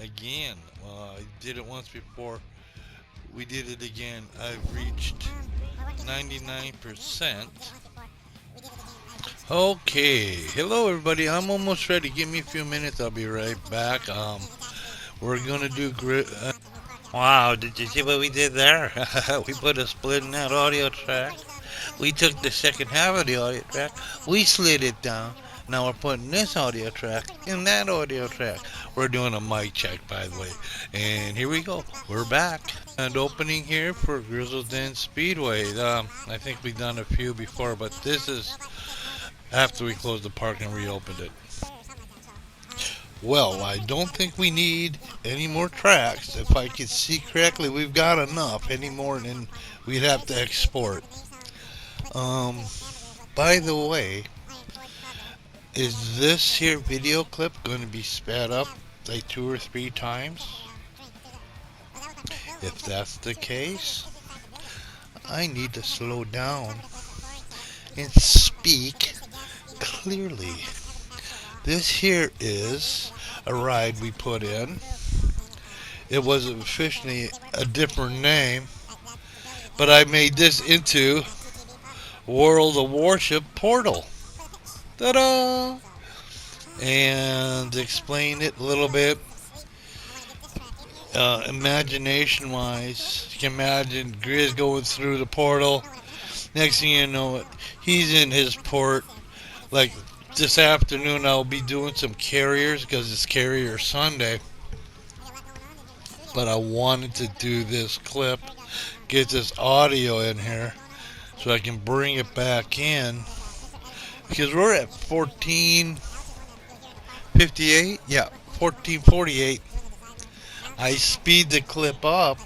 again. I did it once before. We did it again. I've reached 99%. Okay. Hello, everybody. I'm almost ready. Give me a few minutes. I'll be right back. We're gonna do Wow, did you see what we did there? We put a split in that audio track. We took the second half of the audio track, we slid it down. Now we're putting this audio track in that audio track. We're doing a mic check, by the way. And here we go. We're back. And opening here for Grizzle's Den Speedway. I think we've done a few before, but this is after we closed the park and reopened it. Well, I don't think we need any more tracks. If I can see correctly, we've got enough. Any more than we'd have to export. Um, by the way, is this here video clip going to be sped up like 2 or 3 times? If that's the case, I need to slow down and speak clearly. This here is a ride we put in. It was officially a different name, but I made this into World of Warship Portal. Ta-da! And explain it a little bit. Imagination wise, you can imagine Grizz going through the portal. Next thing you know, he's in his port. Like this afternoon, I'll be doing some carriers because it's Carrier Sunday. But I wanted to do this clip, get this audio in here, so I can bring it back in. Because we're at 14:58. Yeah, 14:48. I speed the clip up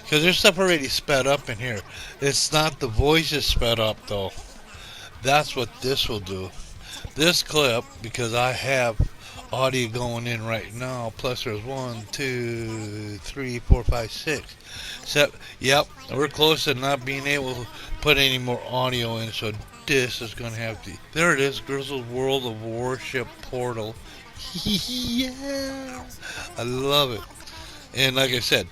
because there's stuff already sped up in here. It's not the voices sped up though. That's what this will do. This clip, because I have audio going in right now, plus there's 1, 2, 3, 4, 5, 6. Yep, we're close to not being able to put any more audio in, so this is going to have to. There it is, Grizzle's World of Warship Portal. Yeah, I love it. And like I said,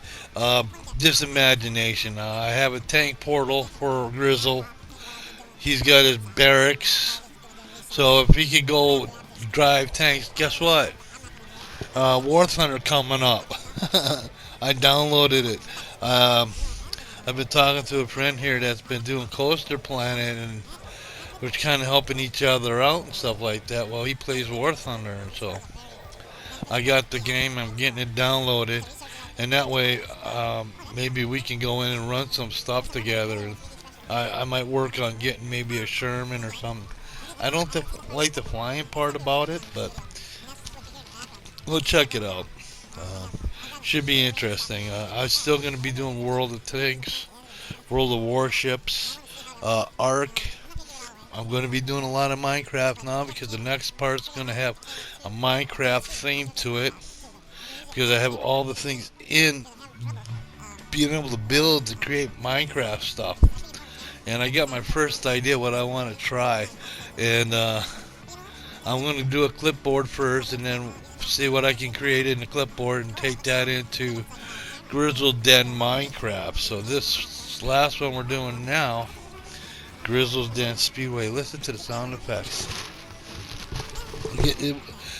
just imagination. I have a tank portal for Grizzle. He's got his barracks. So if he could go drive tanks, guess what? War Thunder coming up. I downloaded it. I've been talking to a friend here that's been doing Coaster Planet, and we're kind of helping each other out and stuff like that. Well, he plays War Thunder, and so I got the game. I'm getting it downloaded, and that way maybe we can go in and run some stuff together. I might work on getting maybe a Sherman or something. I don't like the flying part about it, but we'll check it out. Should be interesting. I'm still going to be doing World of Tanks, World of Warships, Ark. I'm going to be doing a lot of Minecraft now because the next part's going to have a Minecraft theme to it. Because I have all the things in being able to build to create Minecraft stuff. And I got my first idea what I want to try. And I'm going to do a clipboard first and then see what I can create in the clipboard and take that into Grizzle Den Minecraft. So this last one we're doing now, Grizzle's Den Speedway. Listen to the sound effects.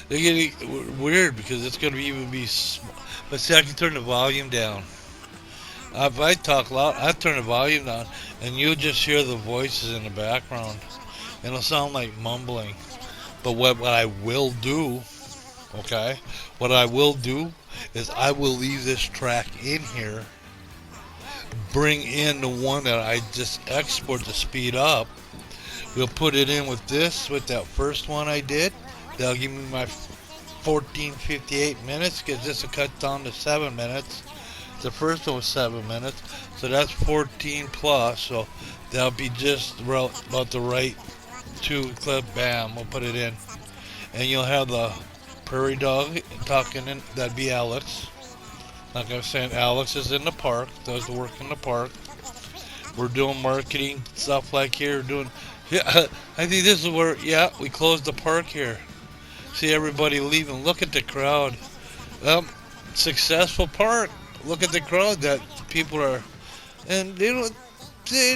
They're getting weird because it's going to even be... But see, I can turn the volume down. If I talk loud, I turn the volume down, and you'll just hear the voices in the background. It'll sound like mumbling. But what I will do, okay, what I will do is I will leave this track in here, bring in the one that I just export to speed up. We'll put it in with this, with that first one I did. That'll give me my 14:58 minutes, because this will cut down to 7 minutes. The first one was 7 minutes, so that's 14 plus, so that'll be just about the right 2 clip. Bam, we'll put it in. And you'll have the prairie dog talking in, that'd be Alex. Like I was saying, Alex is in the park, does the work in the park. We're doing marketing stuff like here, yeah, I think this is where, yeah, we closed the park here. See everybody leaving, look at the crowd. Um, Successful park. Look at the crowd that people are, and they're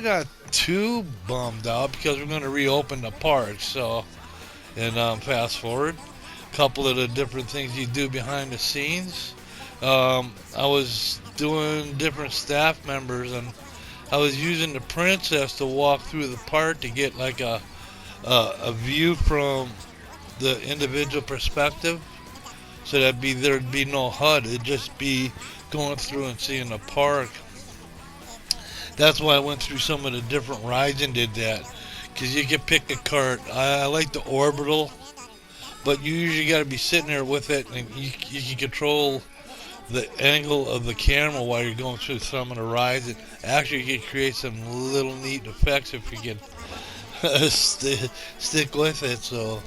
not too bummed out because we're going to reopen the park. So, and fast forward, a couple of the different things you do behind the scenes. I was doing different staff members, and I was using the princess to walk through the park to get like a view from the individual perspective. So there'd be no HUD. It'd just be going through and seeing the park. That's why I went through some of the different rides and did that. Because you can pick a cart. I like the orbital, but you usually got to be sitting there with it, and you can control the angle of the camera while you're going through some of the rides. And actually, you can create some little neat effects if you can stick with it. So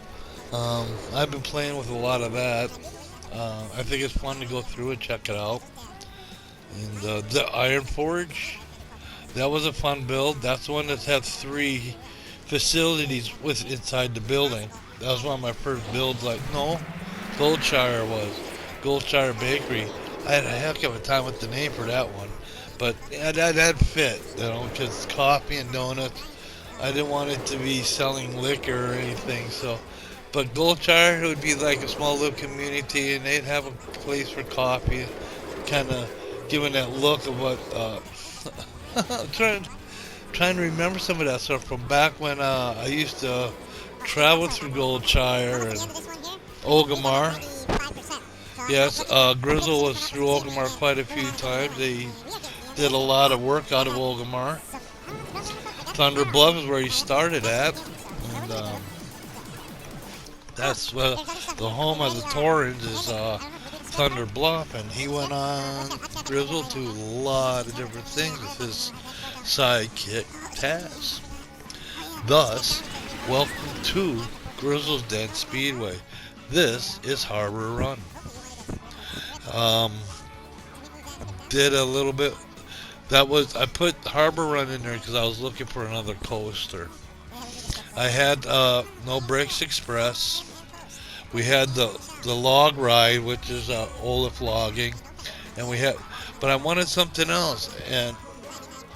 I've been playing with a lot of that. I think it's fun to go through and check it out. And the Iron Forge, that was a fun build. That's the one that had three facilities with inside the building. That was one of my first builds. Like no, Goldshire was Goldshire Bakery. I had a heck of a time with the name for that one, but yeah, that fit, because coffee and donuts. I didn't want it to be selling liquor or anything, so. But Goldshire would be like a small little community, and they'd have a place for coffee, kind of giving that look of what. I'm trying to remember some of that stuff from back when I used to travel through Goldshire and Olgamar. Yes, Grizzle was through Olgamar quite a few times. They did a lot of work out of Olgamar. Thunder Bluff is where he started at, and that's the home of the Torrens is Thunder Bluff, and he went on Grizzle to a lot of different things with his sidekick Taz. Thus, welcome to Grizzle's Den Speedway. This is Harbor Run. Did a little bit. I put Harbor Run in there because I was looking for another coaster. I had No Brakes Express. We had the log ride, which is Olaf logging, and but I wanted something else, and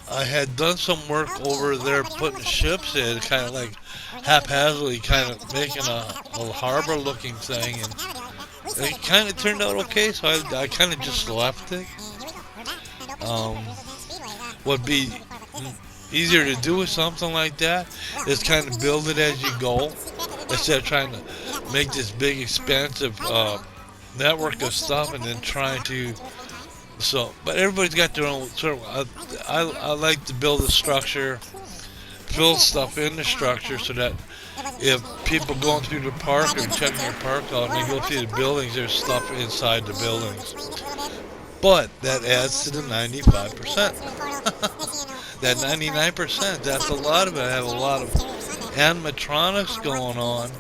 I had done some work over there putting ships in, kind of like haphazardly, kind of making a harbor-looking thing, and it kind of turned out okay. So I kind of just left it. Would be easier to do with something like that is kind of build it as you go instead of trying to make this big expansive network of stuff and then trying to but everybody's got their own sort of I like to build a structure, build stuff in the structure so that if people going through the park or checking your park out and they go through the buildings, there's stuff inside the buildings, but that adds to the 95%. That 99%, that's a lot of it. I have a lot of animatronics going on.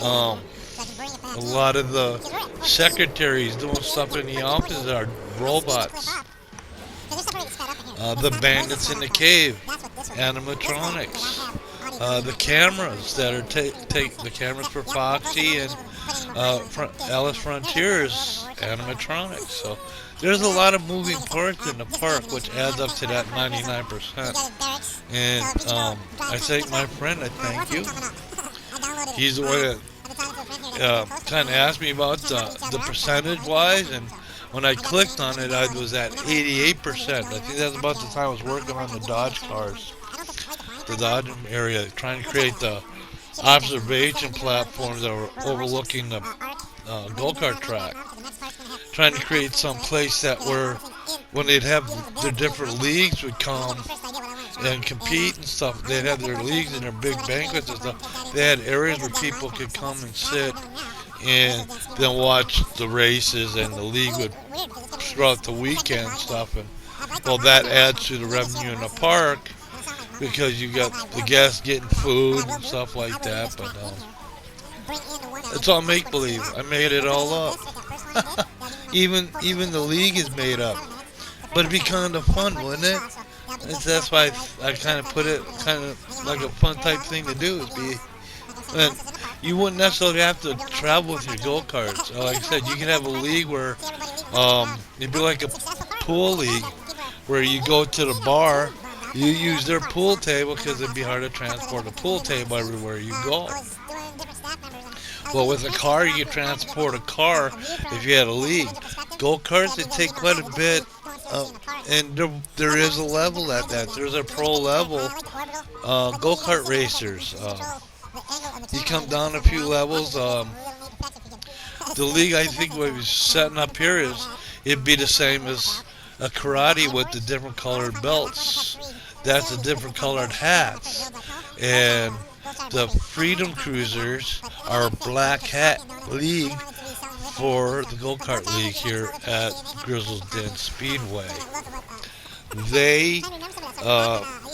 A lot of the secretaries doing stuff in the offices are robots. The bandits in the cave, animatronics. The cameras that are the cameras for Foxy and Alice Frontiers, animatronics. So there's a lot of moving parts in the park, which adds up to that 99%. And I thank my friend. I thank you. He's the one that kind of asked me about the percentage-wise, and when I clicked on it, I was at 88%. I think that's about the time I was working on the Dodge cars, the Dodge area, trying to create the observation platforms that were overlooking the go-kart track. Trying to create some place that when they'd have their different leagues would come and compete and stuff, they'd have their leagues and their big banquets and stuff. They had areas where people could come and sit and then watch the races, and the league would throughout the weekend stuff. And well, that adds to the revenue in the park because you got the guests getting food and stuff like that. But it's all make believe. I made it all up. Even the league is made up. But it'd be kind of fun, wouldn't it? That's why I kind of put it kind of like a fun type thing to do. And you wouldn't necessarily have to travel with your go-karts. Like I said, you can have a league where it'd be like a pool league where you go to the bar, you use their pool table because it'd be hard to transport a pool table everywhere you go. Well, with a car, you can transport a car if you had a league. Go-karts, they take quite a bit, and there is a level at that. There's a pro level go-kart racers. You come down a few levels. The league, I think, what we're setting up here is it'd be the same as a karate with the different colored belts. That's the different colored hats. And the Freedom Cruisers are a black hat league for the go-kart league here at Grizzle's Den Speedway. They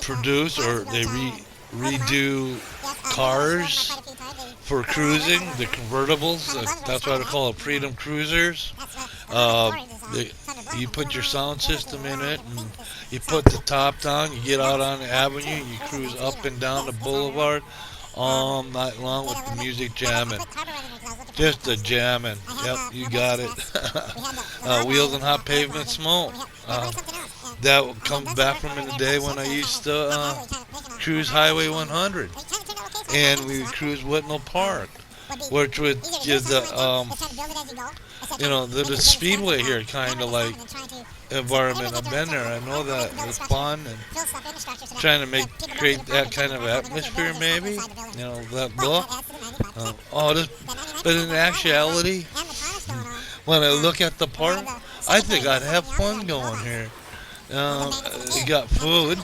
produce or they redo cars for cruising, the convertibles. That's why they call it Freedom Cruisers. You put your sound system in it, and you put the top down. You get out on the avenue, you cruise up and down the boulevard all night long with the music jamming. Just a jamming. Yep, you got it. Wheels and hot pavement smoke. That comes back from in the day when I used to cruise Highway 100, and we would cruise Whitnell Park, which would give the the speedway here kind of like environment. I've been there. I know that it's fun and trying to create that kind of atmosphere, maybe. That look. But in actuality, when I look at the park, I think I'd have fun going here. You got food.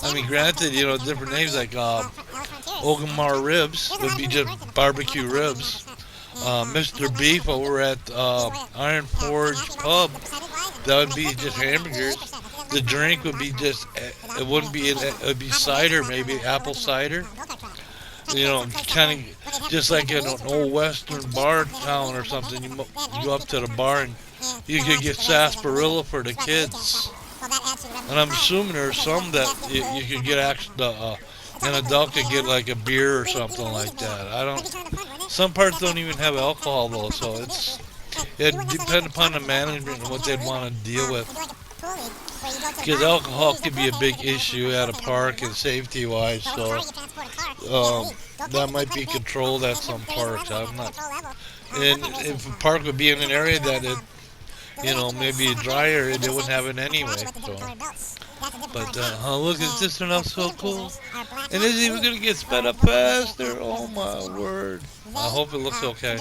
I mean, granted, different names like Ogamar Ribs would be just barbecue ribs. Mr. Beef over at Iron Forge Pub, that would be just hamburgers. The drink would be it wouldn't be, it would be cider, maybe apple cider. Kind of just like in an old western bar town or something. You go up to the bar and you could get sarsaparilla for the kids. And I'm assuming there's some that you could get an adult could get like a beer or something like that. Some parts don't even have alcohol though, so it depends upon the management and what they'd want to deal with. Because alcohol could be a big issue at a park and safety wise, so that might be controlled at some parks. I'm not. And if a park would be in an area that maybe a dry area, they wouldn't have it anyway. So, but look, is this enough? So cool, and it's even gonna get sped up faster. Oh my word! I hope it looks okay.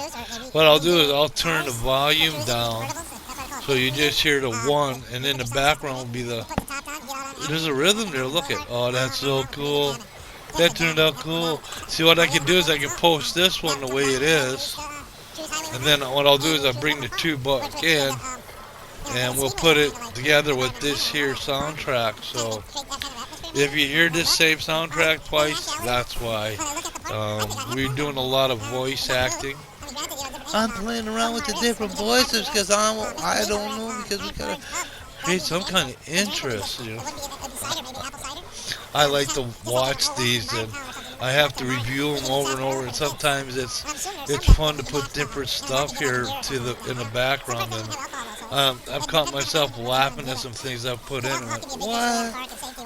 What I'll do is I'll turn the volume down, so you just hear the one, and then the background will be there's a rhythm there. Look at, oh, that's so cool. That turned out cool. See, what I can do is I can post this one the way it is, and then what I'll do is I'll bring the two back in, and we'll put it together with this here soundtrack. So if you hear this same soundtrack twice, that's why. We're doing a lot of voice acting. I'm playing around with the different voices because I don't know, because we gotta create some kind of interest. I like to watch these, and I have to review them over and over, and sometimes it's fun to put different stuff here in the background, and I've caught myself laughing at some things I've put in, and I'm like, what?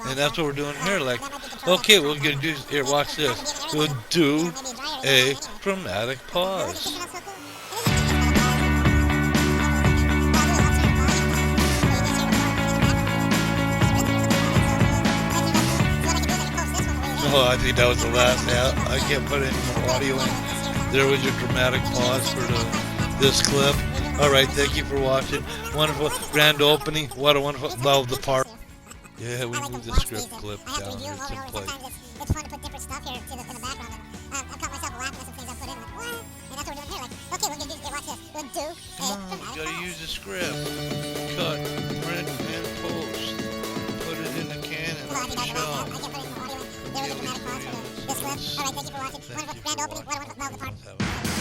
And that's what we're doing here. Like, okay, we're gonna do here. Watch this. We'll do a dramatic pause. Oh, I think that was the last. I can't put any more audio in. There was your dramatic pause for this clip. All right, thank you for watching. Wonderful grand opening. What a wonderful, love the park. Yeah, we moved the script clip down here to play. It's fun to put different stuff here in the background. I've caught myself laughing at some things I put in. Like, what? And that's what we're doing here. Like, okay, we're gonna do. Watch this. We'll do. You gotta use the script. Cut, print, and post. Put it in the can and on the shelf. I can't put any more audio in. There was a dramatic pause for this clip. All right, thank you for watching. Wonderful grand opening. What a wonderful, love the park.